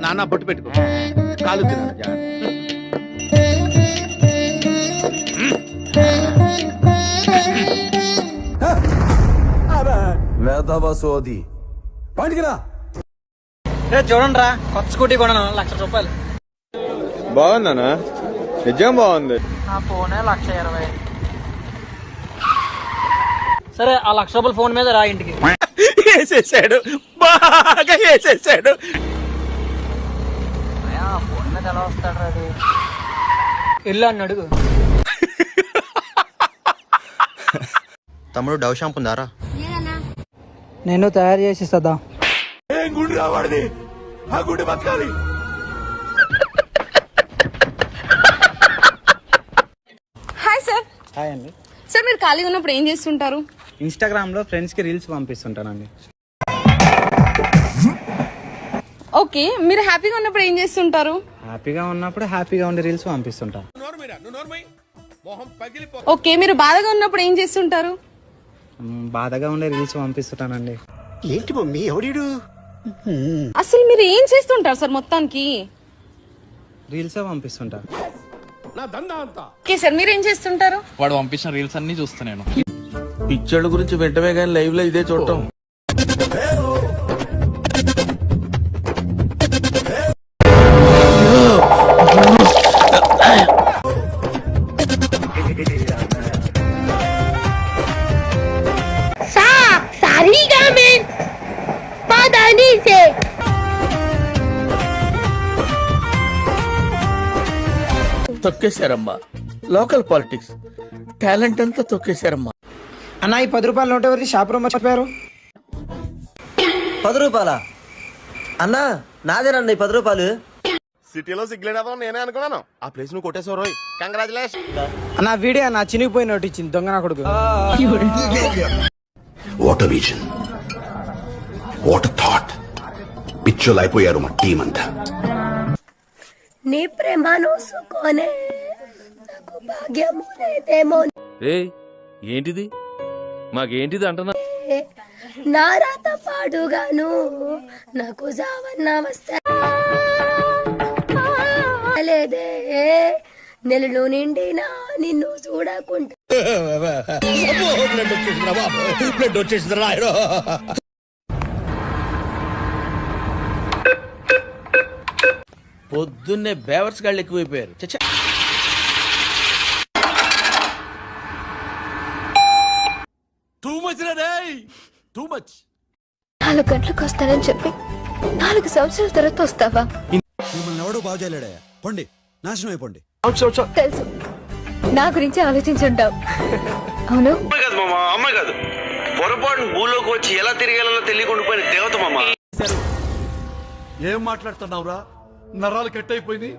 నాన్న బొట్టు పెట్టుకో. కాలు తిన్నా వేదవసోది పండికిరా. చూడండి రా, కొత్త స్కూటీ కొన్నాను, 1,00,000 రూపాయలు. బాగుందనా? నిజం బాగుంది. నా ఫోనే 1,20,000. సరే, ఆ 1,00,000 రూపాయల ఫోన్ మీద రా ఇంటికి. వేసేసాడు, బాగా వేసేసాడు. ఫోన్ మీద ఎలా వస్తాడు రా? ఇల్లు అని అడుగు. తమ్ముడు డవ్ షాంపూ ఉందారా? నేను తయారు చేసి ఇస్తా. ఏం గుండు రావాడిది, ఆ గుండు బతకాలి. Hi sir. హాయ్ అండి. సార్, మీరు ఖాళీగా ఉన్నప్పుడు ఏం చేస్తుంటారు? ఇన్స్టాగ్రామ్ లో ఫ్రెండ్స్ కి రీల్స్ పంపిస్తుంటానండి. ఓకే, మీరు హ్యాపీగా ఉన్నప్పుడు ఏం చేస్తుంటారు? హ్యాపీగా ఉన్నప్పుడు హ్యాపీగా ఉండే రీల్స్ పంపిస్తుంటా. ఓకే, మీరు బాధగా ఉన్నప్పుడు ఏం చేస్తుంటారు? బాధగా ఉండే రీల్స్ పంపిస్తుంటానండి. ఏంటి మమ్మీ ఎవడీడు? అసలు మీరు ఏం చేస్తుంటారు సార్ మొత్తానికి? రీల్సే పంపిస్తుంటా. ఓకే సార్, మీరు ఏం చేస్తుంటారు? వాడు పంపించిన రీల్స్ అన్ని చూస్తా నేను. పిక్చర్ల గురించి వెంటనే కానీ లైవ్ లో ఇదే చూడటం. తొక్కేశారమ్మా, లోకల్ పాలిటిక్స్ టాలెంట్ అంతా తొక్కేశారమ్మా. అన్న, ఈ 10 రూపాయల నోట్ ఎవరిది? షాపురం మర్చిపోయారు. 10 రూపాయలా అన్నా? నాదేనండి 10 రూపాయలు. సిటీలో సిగ్గులేని నేనే అనుకున్నాను. ఆ ప్లేస్ నువ్వు కొట్టేసావు రోయ్. కంగ్రాచులేషన్. అన్న, వీడియో నా చినిగిపోయి నోట్ ఇచ్చింది దొంగ నా కొడుకు. What vision, what thought. పిచ్చోలు అయిపోయారు మా టీం అంతా. నీ ప్రేమ నోసుకోనే నాకు భాగ్యము లేదేమో. ఏంటిది మాకేంటిది అంటున్నా? నా రాత పాడుగాను నాకు జావన్న వస్తే లేదే. నెలలో నిండినా నిన్ను చూడకుండా. బ్లడ్ వచ్చేసింది రాయడు. పొద్దున్నే బేవర్స్ గాళ్ళు ఎక్కువైపోయారు. టూ మచ్ రే, టూ మచ్. 4 గంటలకు వస్తానని చెప్పి 4 సంవత్సరాల తర్వాత వస్తావా? మిమ్మల్ని ఎవడో బాగు చేయలేడయా. పొండి, నాశనం అయిపోండి. తెలుసు, నా గురించి ఆలోచించుంటావు. అవును, అమ్మాయి కాదు, పొరపాటు భూలోకి వచ్చి ఎలా తిరిగేలా తెలియకుండా పోయిన దేవత మామ. ఏం మాట్లాడుతున్నావురా? నరాలు కట్ అయిపోయింది.